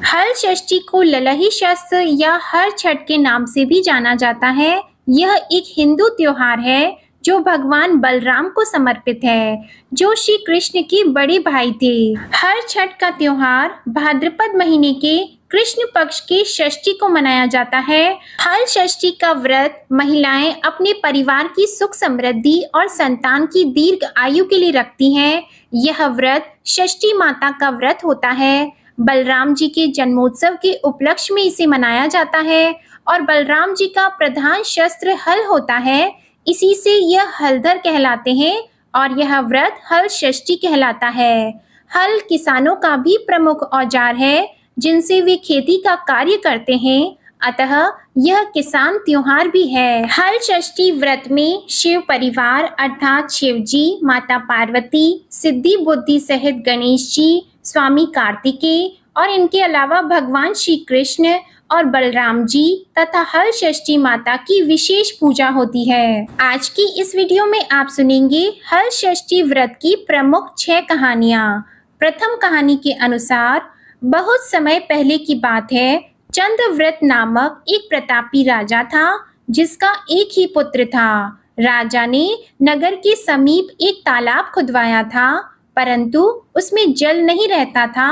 हल षष्ठी को ललही शस्त्र या हर छठ के नाम से भी जाना जाता है। यह एक हिंदू त्योहार है जो भगवान बलराम को समर्पित है, जो श्री कृष्ण के बड़े भाई थे। हर छठ का त्योहार भाद्रपद महीने के कृष्ण पक्ष के षष्ठी को मनाया जाता है। हल षष्ठी का व्रत महिलाएं अपने परिवार की सुख समृद्धि और संतान की दीर्घ आयु के लिए रखती हैं। यह व्रत षष्ठी माता का व्रत होता है। बलराम जी के जन्मोत्सव के उपलक्ष्य में इसे मनाया जाता है और बलराम जी का प्रधान शस्त्र हल होता है। इसी से यह हलधर कहलाते हैं और यह व्रत हल षष्ठी कहलाता है। हल किसानों का भी प्रमुख औजार है जिनसे वे खेती का कार्य करते हैं, अतः यह किसान त्योहार भी है। हल षष्ठी व्रत में शिव परिवार अर्थात शिव जी, माता पार्वती, सिद्धि बुद्धि सहित गणेश जी, स्वामी कार्तिकेय और इनके अलावा भगवान श्री कृष्ण और बलराम जी तथा हल षष्ठी माता की विशेष पूजा होती है। आज की इस वीडियो में आप सुनेंगे हल षष्ठी व्रत की प्रमुख 6 कहानियाँ। प्रथम कहानी के अनुसार बहुत समय पहले की बात है। चंद्रव्रत नामक एक प्रतापी राजा था जिसका एक ही पुत्र था। राजा ने नगर के समीप एक तालाब खुदवाया था, परंतु उसमें जल नहीं रहता था।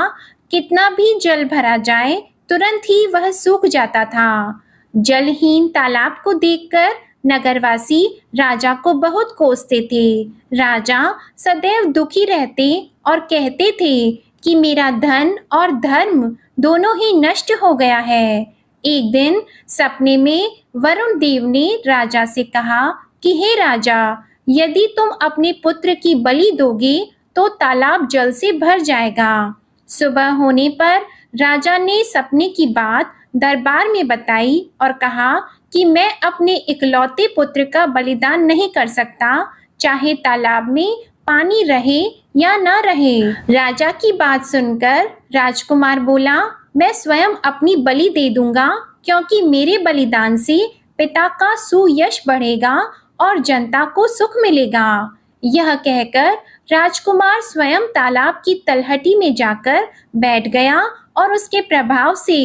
कितना भी जल भरा जाए तुरंत ही वह सूख जाता था। जलहीन तालाब को देखकर नगरवासी राजा को बहुत कोसते थे। राजा सदैव दुखी रहते और कहते थे कि मेरा धन और धर्म दोनों ही नष्ट हो गया है। एक दिन सपने में वरुण देव ने राजा से कहा कि हे राजा, यदि तुम अपने पुत्र की बलि दोगे तो तालाब जल से भर जाएगा। सुबह होने पर राजा ने सपने की बात दरबार में बताई और कहा कि मैं अपने इकलौते पुत्र का बलिदान नहीं कर सकता, चाहे तालाब में पानी रहे या न रहे। राजा की बात सुनकर राजकुमार बोला, मैं स्वयं अपनी बलि दे दूंगा, क्योंकि मेरे बलिदान से पिता का सुयश बढ़ेगा और जनता को सुख मिलेगा। यह कहकर राजकुमार स्वयं तालाब की तलहटी में जाकर बैठ गया और उसके प्रभाव से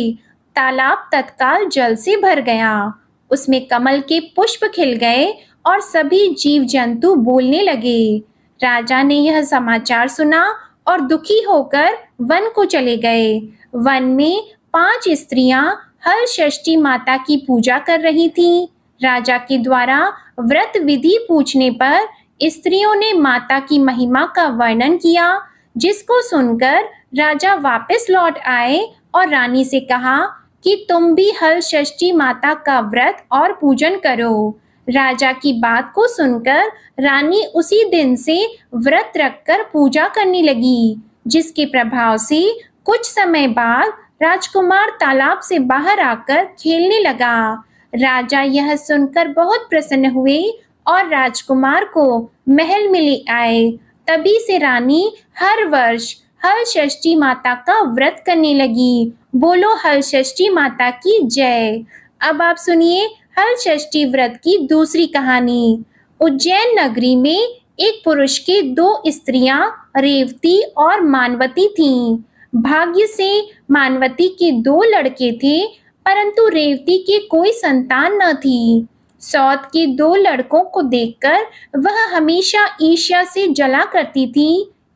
तालाब तत्काल जल से भर गया। उसमें कमल के पुष्प खिल गए और सभी जीव जंतु बोलने लगे। राजा ने यह समाचार सुना और दुखी होकर वन को चले गए। वन में 5 स्त्रियां हल षष्ठी माता की पूजा कर रही थीं। राजा के द्वारा व्रत विधि पूछने पर स्त्रियों ने माता की महिमा का वर्णन किया, जिसको सुनकर राजा वापस लौट आए और रानी से कहा कि तुम भी हल षष्ठी माता का व्रत और पूजन करो। राजा की बात को सुनकर रानी उसी दिन से व्रत रखकर पूजा करने लगी, जिसके प्रभाव से कुछ समय बाद राजकुमार तालाब से बाहर आकर खेलने लगा। राजा यह सुनकर बहुत प्रसन्न हुए और राजकुमार को महल में ले आए। तभी से रानी हर वर्ष हल षष्ठी माता का व्रत करने लगी। बोलो हल षष्ठी माता की जय। अब आप सुनिए हल षष्ठी व्रत की दूसरी कहानी। उज्जैन नगरी में एक पुरुष के 2 स्त्रियां रेवती और मानवती थीं। भाग्य से मानवती के 2 लड़के थे, परंतु रेवती के कोई संतान न थी। सौत के 2 लड़कों को देखकर वह हमेशा ईर्ष्या से जला करती थी।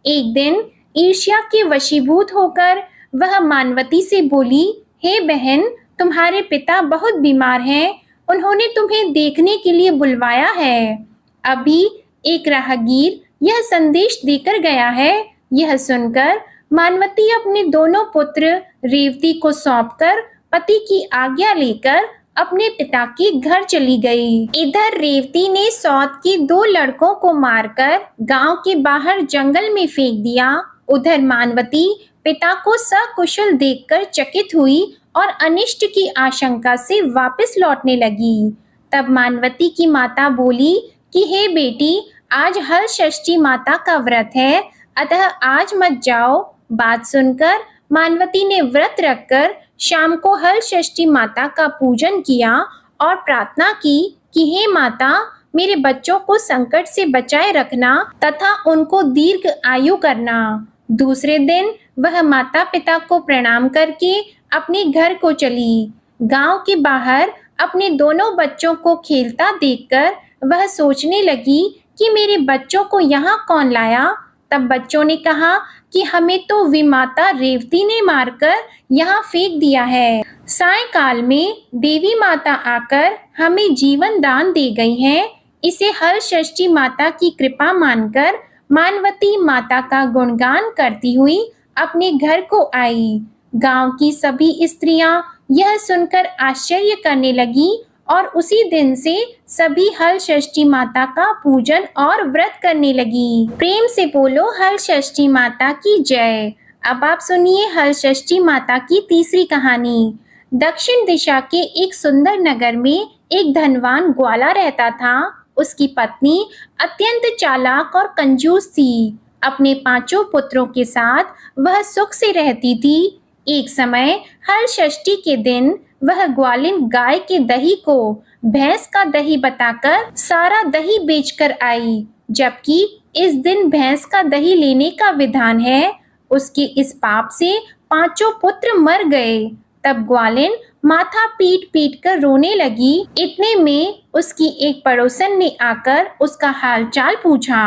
एक दिन ईर्ष्या के वशीभूत होकर वह मानवती से बोली, हे बहन, तुम्हारे पिता बहुत बीमार हैं, उन्होंने तुम्हें देखने के लिए बुलवाया है। अभी एक राहगीर यह संदेश देकर गया है। यह सुनकर मानवती अपने दोनों पुत्र रेवती को सौंपकर पति की आज्ञा लेकर अपने पिता के घर चली गई। इधर रेवती ने सौत के 2 लड़कों को मारकर गांव के बाहर जंगल में फेंक दिया। उधर मानवती पिता को सकुशल देखकर चकित हुई और अनिष्ट की आशंका से वापस लौटने लगी। तब मानवती की माता बोली कि हे बेटी, आज हल षष्ठी माता का व्रत है, अतः आज मत जाओ। बात सुनकर मानवती ने व्रत रखकर शाम को हल षष्ठी माता का पूजन किया और प्रार्थना की कि हे माता, मेरे बच्चों को संकट से बचाए रखना तथा उनको दीर्घ आयु करना। दूसरे दिन वह माता पिता को प्रणाम करके अपने घर को चली। गांव के बाहर अपने दोनों बच्चों को खेलता देखकर वह सोचने लगी कि मेरे बच्चों को यहाँ कौन लाया। तब बच्चों ने कहा कि हमें तो विमाता रेवती ने मारकर यहाँ फेंक दिया है। सायंकाल में देवी माता आकर हमें जीवन दान दे गई हैं। इसे हल षष्ठी माता की कृपा मानकर मानवती माता का गुणगान करती हुई अपने घर को आई। गांव की सभी स्त्रियां यह सुनकर आश्चर्य करने लगी और उसी दिन से सभी हल षष्ठी माता का पूजन और व्रत करने लगी। प्रेम से बोलो हल षष्ठी माता की जय। अब आप सुनिए हल षष्ठी माता की तीसरी कहानी। दक्षिण दिशा के एक सुंदर नगर में एक धनवान ग्वाला रहता था। उसकी पत्नी अत्यंत चालाक और कंजूस थी। अपने 5 पुत्रों के साथ वह सुख से रहती थी। एक समय हल षष्ठी के दिन वह ग्वालिन गाय के दही को भैंस का दही बताकर सारा दही बेचकर आई, जबकि इस दिन भैंस का दही लेने का विधान है। उसके इस पाप से 5 पुत्र मर गए। तब ग्वालिन माथा पीट पीट कर रोने लगी। इतने में उसकी एक पड़ोसन ने आकर उसका हालचाल पूछा।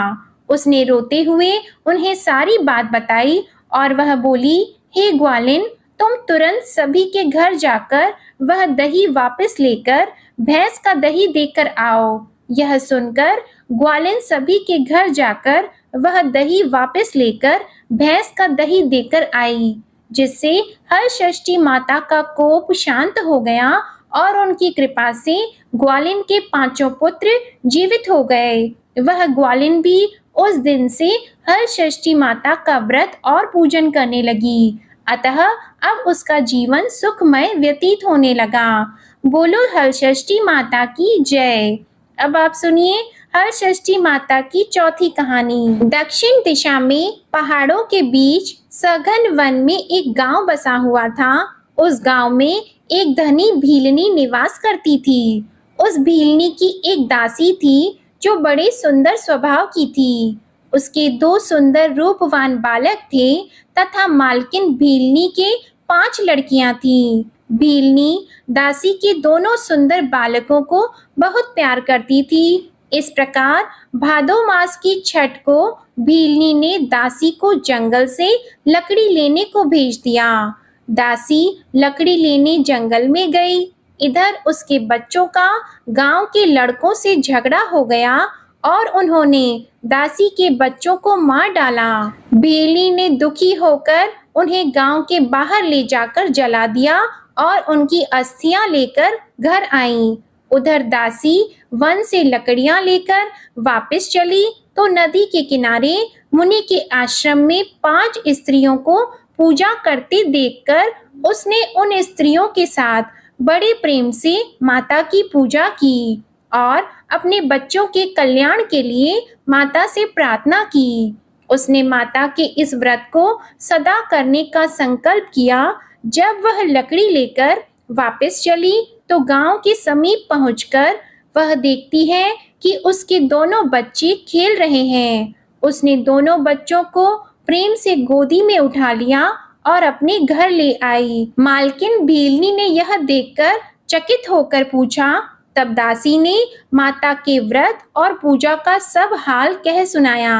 उसने रोते हुए उन्हें सारी बात बताई और वह बोली, हे ग्वालिन, तुम तुरंत सभी के घर जाकर वह दही वापस लेकर भैंस का दही देकर आओ। यह सुनकर ग्वालिन सभी के घर जाकर वह दही वापस लेकर भैंस का दही देकर आई, जिससे हल षष्ठी माता का कोप शांत हो गया और उनकी कृपा से ग्वालिन के 5 पुत्र जीवित हो गए। वह ग्वालिन भी उस दिन से हल षष्ठी माता का व्रत और पूजन करने लगी। अतः अब उसका जीवन सुखमय व्यतीत होने लगा। बोलो हल षष्ठी माता की जय। अब आप सुनिए हल षष्ठी माता की चौथी कहानी। दक्षिण दिशा में पहाड़ों के बीच सघन वन में एक गांव बसा हुआ था। उस गांव में एक धनी भीलनी निवास करती थी। उस भीलनी की एक दासी थी जो बड़े सुंदर स्वभाव की थी। उसके 2 सुंदर रूपवान बालक थे तथा मालकिन भीलनी के 5 लड़कियां थीं। भीलनी दासी के दोनों सुंदर बालकों को बहुत प्यार करती थी। इस प्रकार भादो मास की छठ को भीलनी ने दासी को जंगल से लकड़ी लेने को भेज दिया। दासी लकड़ी लेने जंगल में गई। इधर उसके बच्चों का गांव के लड़कों से झगड़ा हो गया और उन्होंने दासी के बच्चों को मार डाला। भीलनी ने दुखी होकर उन्हें गांव के बाहर ले जाकर जला दिया और उनकी अस्थियां लेकर घर आईं। उधर दासी वन से लकड़ियां लेकर वापस चली तो नदी के किनारे मुनि के आश्रम में 5 स्त्रियों को पूजा करते देखकर उसने उन स्त्रियों के साथ बड़े प्रेम से माता की पूजा की और अपने बच्चों के कल्याण के लिए माता से प्रार्थना की। उसने माता के इस व्रत को सदा करने का संकल्प किया। जब वह लकड़ी लेकर वापस चली तो गांव के समीप पहुंचकर वह देखती है कि उसके दोनों बच्चे खेल रहे हैं। उसने दोनों बच्चों को प्रेम से गोदी में उठा लिया और अपने घर ले आई। मालकिन भीलनी ने यह देखकर चकित होकर पूछा। तब दासी ने माता के व्रत और पूजा का सब हाल कह सुनाया।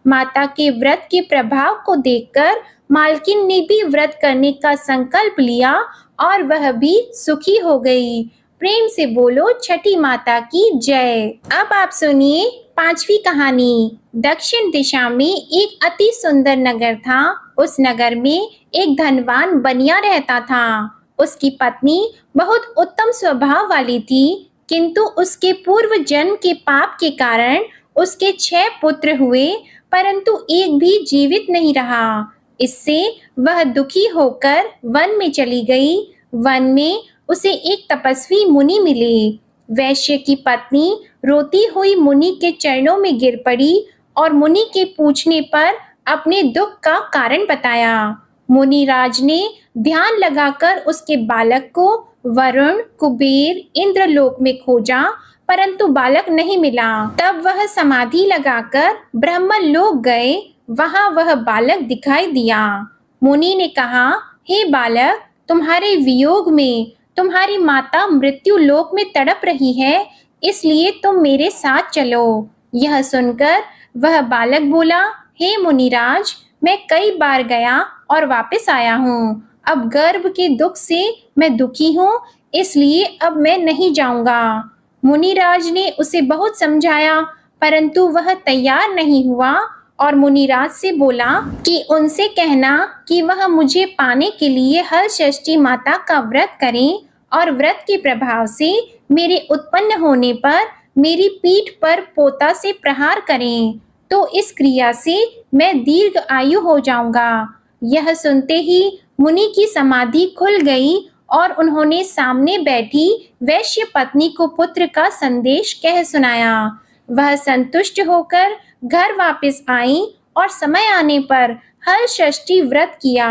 माता के व्रत के प्रभाव को देखकर मालकिन ने भी व्रत करने का संकल्प लिया और वह भी सुखी हो गई। प्रेम से बोलो छठी माता की जय। अब आप सुनिए 5वीं कहानी। दक्षिण दिशा में एक अति सुंदर नगर था। उस नगर में एक धनवान बनिया रहता था। उसकी पत्नी बहुत उत्तम स्वभाव वाली थी, किंतु उसके पूर्व जन्म के पाप के कारण उसके 6 पुत्र हुए, परंतु एक भी जीवित नहीं रहा। इससे वह दुखी होकर वन में चली गई। वन में उसे एक तपस्वी मुनि मिले। वैश्य की पत्नी रोती हुई मुनि के चरणों में गिर पड़ी और मुनि के पूछने पर अपने दुख का कारण बताया। मुनिराज ने ध्यान लगाकर उसके बालक को वरुण, कुबेर, इंद्रलोक में खोजा, परंतु बालक नहीं मिला। तब वह समाधि लगाकर ब्रह्मलोक गए। वहां वह बालक दिखाई दिया। मुनि ने कहा, हे बालक, तुम्हारे वियोग में तुम्हारी माता मृत्यु लोक में तड़प रही है, इसलिए तुम मेरे साथ चलो। यह सुनकर वह बालक बोला, हे मुनिराज, मैं कई बार गया और वापस आया हूँ। अब गर्भ के दुख से मैं दुखी हूँ, इसलिए अब मैं नहीं जाऊंगा। मुनिराज ने उसे बहुत समझाया, परंतु वह तैयार नहीं हुआ और मुनिराज से बोला कि उनसे कहना कि वह मुझे पाने के लिए हलषष्ठी माता का व्रत करें और व्रत के प्रभाव से मेरे उत्पन्न होने पर मेरी पीठ पर पोता से प्रहार करें, तो इस क्रिया से मैं दीर्घ आयु हो जाऊंगा। यह सुनते ही मुनि की समाधि खुल गई और उन्होंने सामने बैठी वैश्य पत्नी को पुत्र का संदेश कह सुनाया। वह संतुष्ट होकर घर वापस आई और समय आने पर हलषष्ठी व्रत किया।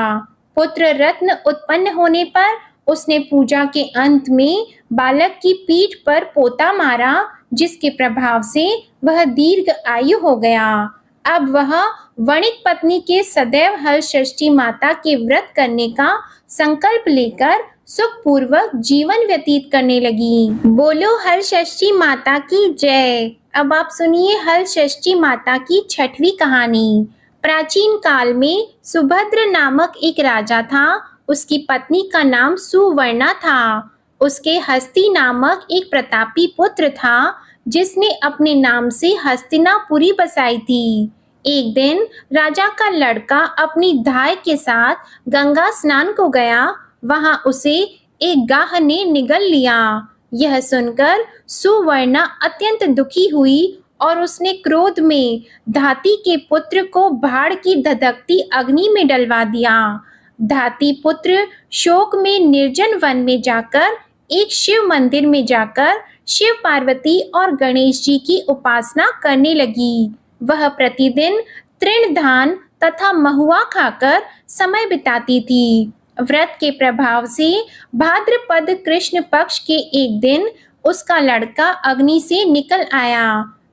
पुत्र रत्न उत्पन्न होने पर उसने पूजा के अंत में बालक की पीठ पर पोता मारा, जिसके प्रभाव से वह दीर्घ आयु हो गया। अब वह वणिक पत्नी के सदैव हलषष्ठी माता के व्रत करने का संकल्प लेकर सुखपूर्वक जीवन व्यतीत करने लगी। बोलो हलषष्ठी माता की जय। अब आप सुनिए हलषष्ठी माता की छठवीं कहानी। प्राचीन काल में सुभद्र नामक एक राजा था। उसकी पत्नी का नाम सुवर्णा था। उसके हस्ती नामक एक प्रतापी पुत्र था, जिसने अपने नाम से हस्तिनापुरी बसाई थी। एक दिन राजा का लड़का अपनी धाय के साथ गंगा स्नान को गया। वहां उसे एक गाह ने निगल लिया। यह सुनकर सुवर्णा अत्यंत दुखी हुई और उसने क्रोध में धाती के पुत्र को भाड़ की धधकती अग्नि में डलवा दिया। धाती पुत्र शोक में निर्जन वन में जाकर एक शिव मंदिर में जाकर शिव पार्वती और गणेश जी की उपासना करने लगी। वह प्रतिदिन तृणधान तथा महुआ खाकर समय बिताती थी। व्रत के प्रभाव से भाद्रपद कृष्ण पक्ष के एक दिन उसका लड़का अग्नि से निकल आया।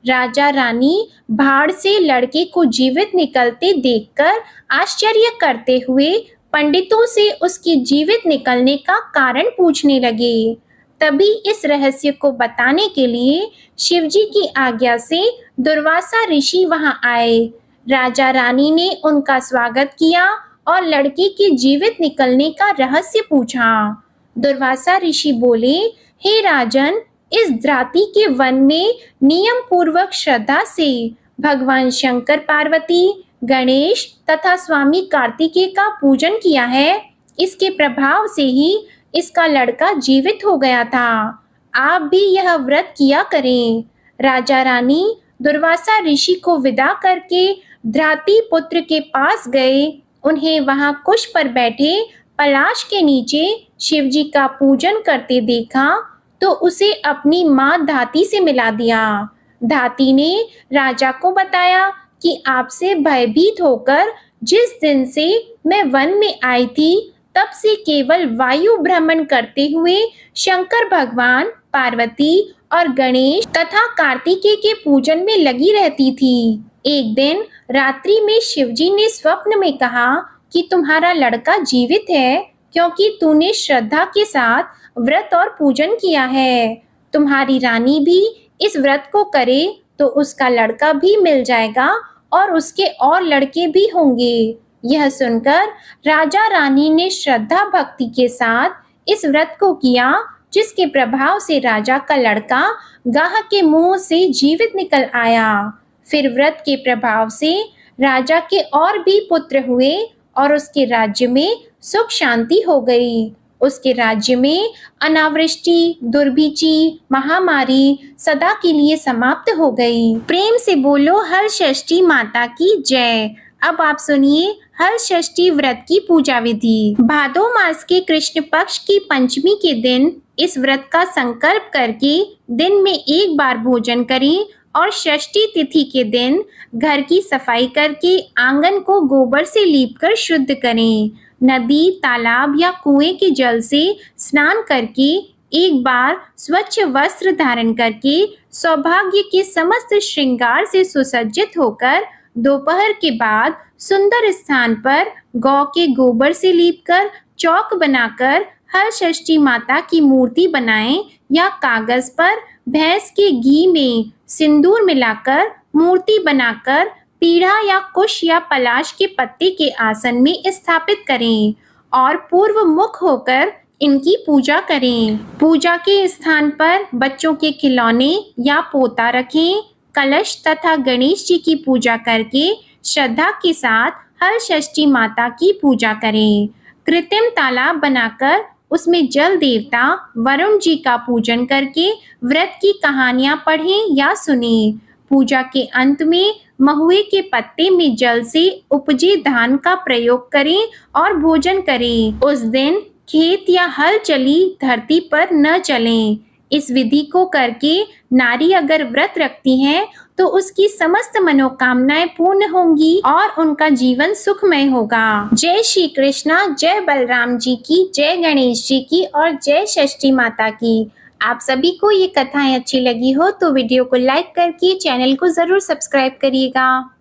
राजा रानी भाड़ से लड़के को जीवित निकलते देखकर आश्चर्य करते हुए पंडितों से उसकी जीवित निकलने का कारण पूछने लगे। तभी इस रहस्य को बताने के लिए शिवजी की आज्ञा से दुर्वासा ऋषि वहां आए। राजा रानी ने उनका स्वागत किया और लड़के के जीवित निकलने का रहस्य पूछा। दुर्वासा ऋषि बोले, हे राजन, इस द्राति के वन में नियम पूर्वक श्रद्धा से भगवान शंकर पार्वती, गणेश तथा स्वामी कार्तिकेय का पूजन किया है। इसके प्रभाव से ही इसका लड़का जीवित हो गया था। आप भी यह व्रत किया करें। राजा रानी दुर्वासा ऋषि को विदा करके द्राति पुत्र के पास गए। उन्हें वहां कुश पर बैठे पलाश के नीचे शिवजी का पूजन करते देखा तो उसे अपनी मां धाती से मिला दिया। धाती ने राजा को बताया कि आपसे भयभीत होकर जिस दिन से मैं वन में आई थी, तब से केवल वायु भ्रमण करते हुए शंकर भगवान, पार्वती और गणेश तथा कार्तिकेय के पूजन में लगी रहती थी। एक दिन रात्रि में शिवजी ने स्वप्न में कहा कि तुम्हारा लड़का जीवित है, क्योंकि तूने श्रद्धा के साथ व्रत और पूजन किया है। तुम्हारी रानी भी इस व्रत को करे तो उसका लड़का भी मिल जाएगा और उसके और लड़के भी होंगे। यह सुनकर राजा रानी ने श्रद्धा भक्ति के साथ इस व्रत को किया, जिसके प्रभाव से राजा का लड़का गाह के मुंह से जीवित निकल आया। फिर व्रत के प्रभाव से राजा के और भी पुत्र हुए और उसके राज्य में सुख शांति हो गई। उसके राज्य में अनावृष्टि, दुर्भिक्षी, महामारी सदा के लिए समाप्त हो गई। प्रेम से बोलो हलषष्ठी माता की जय। अब आप सुनिए हलषष्ठी व्रत की पूजा विधि। भादो मास के कृष्ण पक्ष की पंचमी के दिन इस व्रत का संकल्प करके दिन में एक बार भोजन करें और षष्ठी तिथि के दिन घर की सफाई करके आंगन को गोबर से लीपकर शुद्ध करें। नदी, तालाब या कुएं के जल से स्नान करके एक बार स्वच्छ वस्त्र धारण करके सौभाग्य के समस्त श्रृंगार से सुसज्जित होकर दोपहर के बाद सुंदर स्थान पर गौ के गोबर से लीपकर चौक बनाकर हर षष्ठी माता की मूर्ति बनाएं या कागज पर भैंस के घी में सिंदूर मिलाकर मूर्ति बनाकर पीढ़ा या कुश या पलाश के पत्ते के आसन में स्थापित करें और पूर्व मुख होकर इनकी पूजा करें। पूजा के स्थान पर बच्चों के खिलौने या पोता रखें। कलश तथा गणेश जी की पूजा करके श्रद्धा के साथ हर षष्ठी माता की पूजा करें। कृत्रिम तालाब बनाकर उसमें जल देवता वरुण जी का पूजन करके व्रत की कहानियां पढ़ें या सुनें। पूजा के अंत में महुए के पत्ते में जल से उपजे धान का प्रयोग करें और भोजन करें। उस दिन खेत या हल चली धरती पर न चलें। इस विधि को करके नारी अगर व्रत रखती है तो उसकी समस्त मनोकामनाएं पूर्ण होंगी और उनका जीवन सुखमय होगा। जय श्री कृष्णा, जय बलराम जी की, जय गणेश जी की और जय षष्ठी माता की। आप सभी को ये कथाएं अच्छी लगी हो तो वीडियो को लाइक करके चैनल को जरूर सब्सक्राइब करिएगा।